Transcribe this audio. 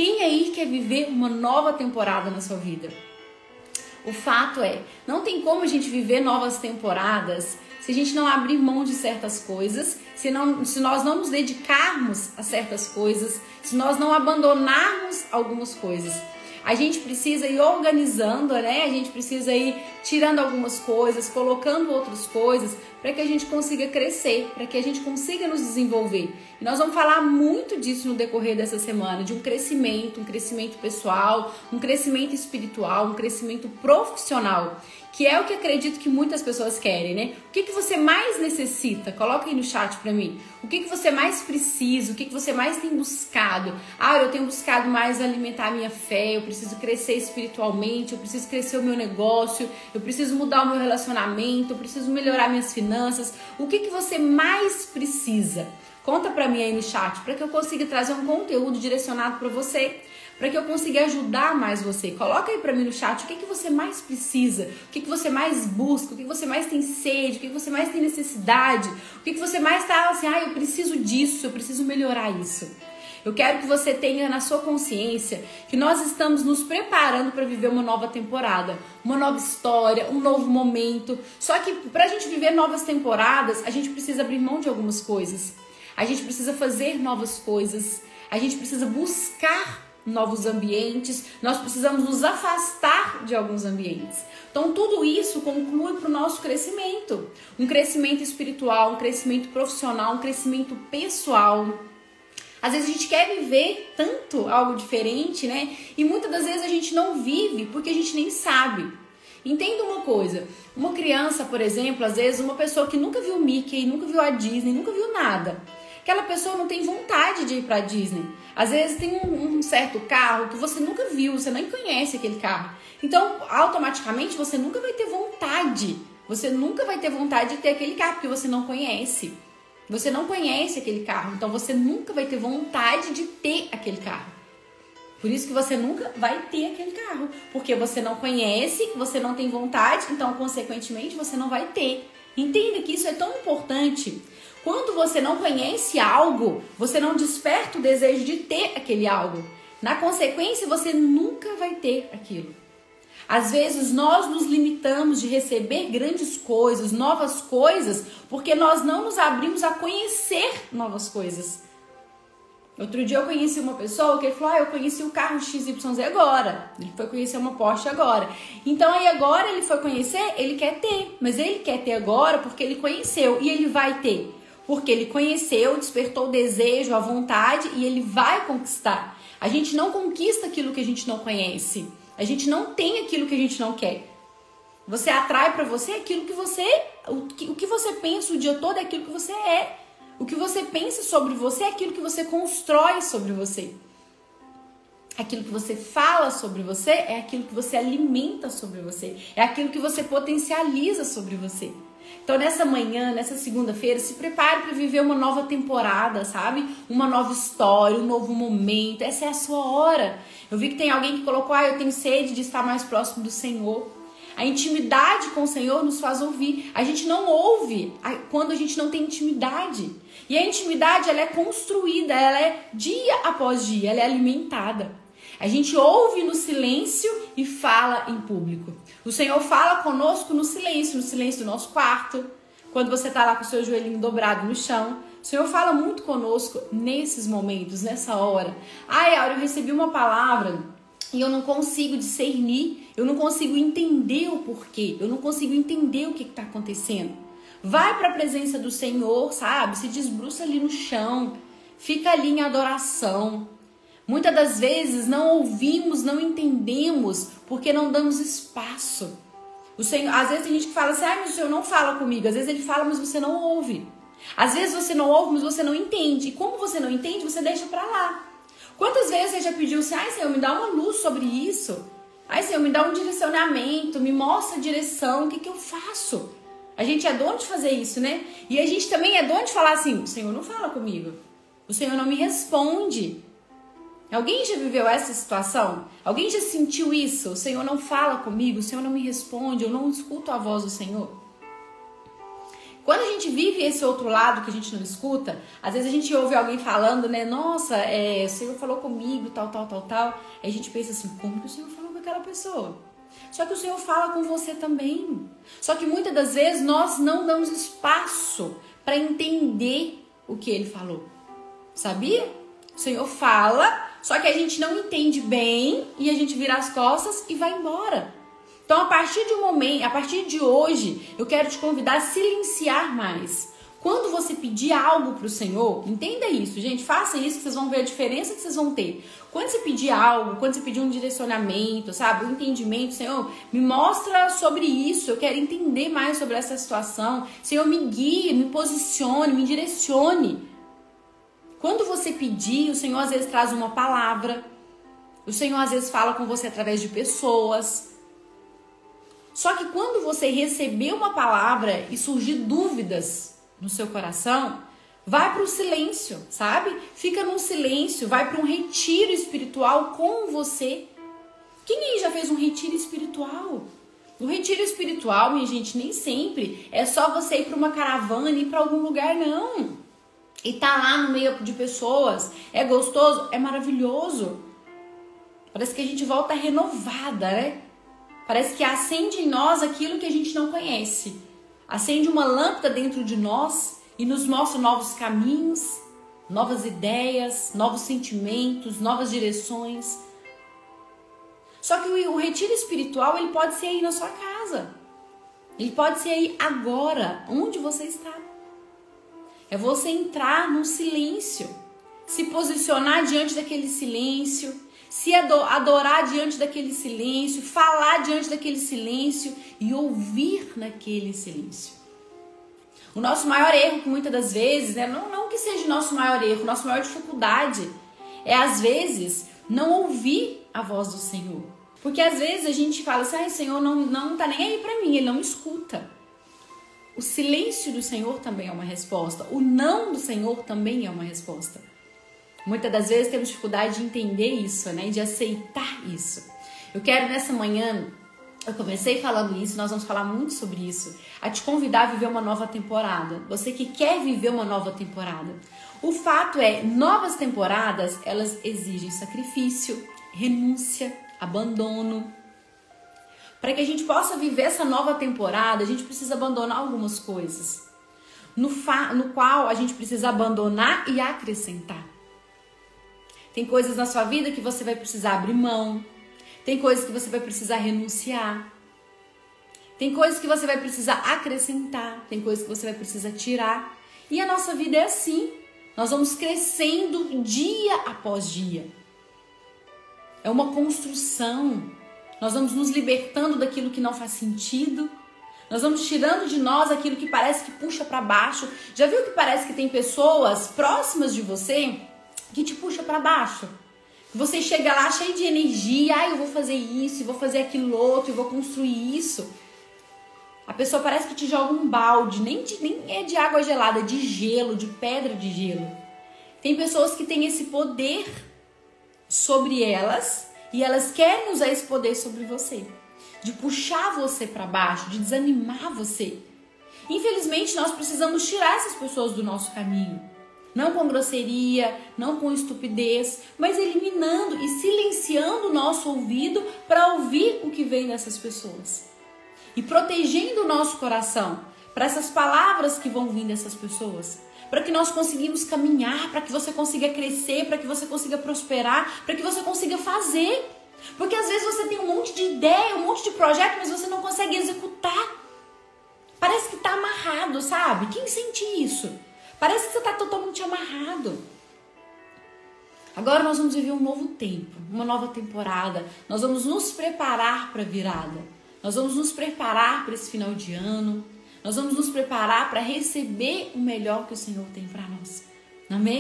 Quem aí quer viver uma nova temporada na sua vida? O fato é, não tem como a gente viver novas temporadas se a gente não abrir mão de certas coisas, se nós não nos dedicarmos a certas coisas, se nós não abandonarmos algumas coisas. A gente precisa ir organizando, né? A gente precisa ir tirando algumas coisas, colocando outras coisas, para que a gente consiga crescer, para que a gente consiga nos desenvolver. E nós vamos falar muito disso no decorrer dessa semana, de um crescimento pessoal, um crescimento espiritual, um crescimento profissional, que é o que acredito que muitas pessoas querem, né? O que você mais necessita? Coloca aí no chat pra mim. O que você mais precisa? O que você mais tem buscado? Ah, eu tenho buscado mais alimentar a minha fé, eu preciso crescer espiritualmente, eu preciso crescer o meu negócio, eu preciso mudar o meu relacionamento, eu preciso melhorar minhas finanças. O que você mais precisa? Conta pra mim aí no chat, para que eu consiga trazer um conteúdo direcionado para você, para que eu consiga ajudar mais você. Coloca aí pra mim no chat o que você mais precisa, o que você mais busca, o que você mais tem sede, o que você mais tem necessidade, o que você mais tá assim, eu preciso disso, eu preciso melhorar isso. Eu quero que você tenha na sua consciência que nós estamos nos preparando para viver uma nova temporada, uma nova história, um novo momento. Só que pra gente viver novas temporadas, a gente precisa abrir mão de algumas coisas. A gente precisa fazer novas coisas, a gente precisa buscar novos ambientes, nós precisamos nos afastar de alguns ambientes. Então tudo isso conclui para o nosso crescimento, um crescimento espiritual, um crescimento profissional, um crescimento pessoal. Às vezes a gente quer viver tanto algo diferente, né? E muitas das vezes a gente não vive porque a gente nem sabe. Entenda uma coisa, uma criança, por exemplo, às vezes uma pessoa que nunca viu Mickey, nunca viu a Disney, nunca viu nada, aquela pessoa não tem vontade de ir para a Disney. Às vezes tem um certo carro que você nunca viu, você nem conhece aquele carro. Então, automaticamente, você nunca vai ter vontade. Você nunca vai ter vontade de ter aquele carro, porque você não conhece. Você não conhece aquele carro, então você nunca vai ter vontade de ter aquele carro. Por isso que você nunca vai ter aquele carro. Porque você não conhece, você não tem vontade, então, consequentemente, você não vai ter. Entenda que isso é tão importante. Quando você não conhece algo, você não desperta o desejo de ter aquele algo. Na consequência, você nunca vai ter aquilo. Às vezes, nós nos limitamos de receber grandes coisas, novas coisas, porque nós não nos abrimos a conhecer novas coisas. Outro dia eu conheci uma pessoa que falou, eu conheci o carro XYZ agora. Ele foi conhecer uma Porsche agora. Então aí agora ele foi conhecer, ele quer ter. Mas ele quer ter agora porque ele conheceu e ele vai ter. Porque ele conheceu, despertou o desejo, a vontade e ele vai conquistar. A gente não conquista aquilo que a gente não conhece. A gente não tem aquilo que a gente não quer. Você atrai para você aquilo que você... O que você pensa o dia todo é aquilo que você é. O que você pensa sobre você é aquilo que você constrói sobre você. Aquilo que você fala sobre você é aquilo que você alimenta sobre você. É aquilo que você potencializa sobre você. Então nessa manhã, nessa segunda-feira, se prepare para viver uma nova temporada, sabe? Uma nova história, um novo momento. Essa é a sua hora. Eu vi que tem alguém que colocou, eu tenho sede de estar mais próximo do Senhor. A intimidade com o Senhor nos faz ouvir. A gente não ouve quando a gente não tem intimidade. E a intimidade, ela é construída, ela é dia após dia, ela é alimentada. A gente ouve no silêncio e fala em público. O Senhor fala conosco no silêncio do nosso quarto. Quando você está lá com o seu joelhinho dobrado no chão. O Senhor fala muito conosco nesses momentos, nessa hora. Aura, eu recebi uma palavra e eu não consigo discernir, eu não consigo entender o porquê, eu não consigo entender o que está acontecendo. Vai para a presença do Senhor, sabe? Se desbruça ali no chão, fica ali em adoração. Muitas das vezes não ouvimos, não entendemos, porque não damos espaço. O Senhor, às vezes tem gente que fala assim, mas o Senhor não fala comigo. Às vezes ele fala, mas você não ouve. Às vezes você não ouve, mas você não entende. E como você não entende, você deixa pra lá. Quantas vezes você já pediu assim, Senhor, me dá uma luz sobre isso? Senhor, me dá um direcionamento, me mostra a direção, o que eu faço? A gente é dono de fazer isso, né? E a gente também é dono de falar assim, o Senhor não fala comigo. O Senhor não me responde. Alguém já viveu essa situação? Alguém já sentiu isso? O Senhor não fala comigo, o Senhor não me responde, eu não escuto a voz do Senhor. Quando a gente vive esse outro lado que a gente não escuta, às vezes a gente ouve alguém falando, né? Nossa, o Senhor falou comigo, tal. Aí a gente pensa assim, como que o Senhor falou com aquela pessoa? Só que o Senhor fala com você também. Só que muitas das vezes nós não damos espaço para entender o que Ele falou. Sabia? O Senhor fala, só que a gente não entende bem e a gente vira as costas e vai embora. Então, a partir de hoje, eu quero te convidar a silenciar mais. Quando você pedir algo para o Senhor, entenda isso, gente, faça isso que vocês vão ver a diferença que vocês vão ter. Quando você pedir algo, quando você pedir um direcionamento, sabe, um entendimento, Senhor, me mostra sobre isso, eu quero entender mais sobre essa situação. Senhor, me guie, me posicione, me direcione. Quando você pedir, o Senhor às vezes traz uma palavra, o Senhor às vezes fala com você através de pessoas. Só que quando você receber uma palavra e surgir dúvidas no seu coração, vai para o silêncio, sabe? Fica num silêncio, vai para um retiro espiritual com você. Quem aí já fez um retiro espiritual? O retiro espiritual, minha gente, nem sempre é só você ir para uma caravana e ir para algum lugar, não. E tá lá no meio de pessoas, é gostoso, é maravilhoso. Parece que a gente volta renovada, né? Parece que acende em nós aquilo que a gente não conhece. Acende uma lâmpada dentro de nós e nos mostra novos caminhos, novas ideias, novos sentimentos, novas direções. Só que o retiro espiritual, ele pode ser aí na sua casa. Ele pode ser aí agora, onde você está. É você entrar num silêncio, se posicionar diante daquele silêncio, se adorar diante daquele silêncio, falar diante daquele silêncio e ouvir naquele silêncio. O nosso maior erro, muitas das vezes, né? Não que seja o nosso maior erro, nossa maior dificuldade é, às vezes, não ouvir a voz do Senhor. Porque às vezes a gente fala assim, o Senhor não tá nem aí pra mim, Ele não me escuta. O silêncio do Senhor também é uma resposta. O não do Senhor também é uma resposta. Muitas das vezes temos dificuldade de entender isso, né? De aceitar isso. Eu quero nessa manhã, eu comecei falando isso, nós vamos falar muito sobre isso, a te convidar a viver uma nova temporada. Você que quer viver uma nova temporada. O fato é, novas temporadas, elas exigem sacrifício, renúncia, abandono. Para que a gente possa viver essa nova temporada, a gente precisa abandonar algumas coisas. No qual a gente precisa abandonar e acrescentar. Tem coisas na sua vida que você vai precisar abrir mão. Tem coisas que você vai precisar renunciar. Tem coisas que você vai precisar acrescentar. Tem coisas que você vai precisar tirar. E a nossa vida é assim. Nós vamos crescendo dia após dia. É uma construção. Nós vamos nos libertando daquilo que não faz sentido. Nós vamos tirando de nós aquilo que parece que puxa para baixo. Já viu que parece que tem pessoas próximas de você que te puxa para baixo? Você chega lá cheio de energia, eu vou fazer isso, vou fazer aquilo outro, eu vou construir isso. A pessoa parece que te joga um balde, nem é de água gelada, é de gelo, de pedra de gelo. Tem pessoas que têm esse poder sobre elas e elas querem usar esse poder sobre você, de puxar você para baixo, de desanimar você. Infelizmente, nós precisamos tirar essas pessoas do nosso caminho. Não com grosseria, não com estupidez, mas eliminando e silenciando o nosso ouvido para ouvir o que vem dessas pessoas. E protegendo o nosso coração para essas palavras que vão vir dessas pessoas. Para que nós conseguimos caminhar, para que você consiga crescer, para que você consiga prosperar, para que você consiga fazer. Porque às vezes você tem um monte de ideia, um monte de projeto, mas você não consegue executar. Parece que está amarrado, sabe? Quem sente isso? Parece que você está totalmente amarrado. Agora nós vamos viver um novo tempo, uma nova temporada. Nós vamos nos preparar para a virada. Nós vamos nos preparar para esse final de ano. Nós vamos nos preparar para receber o melhor que o Senhor tem para nós. Amém?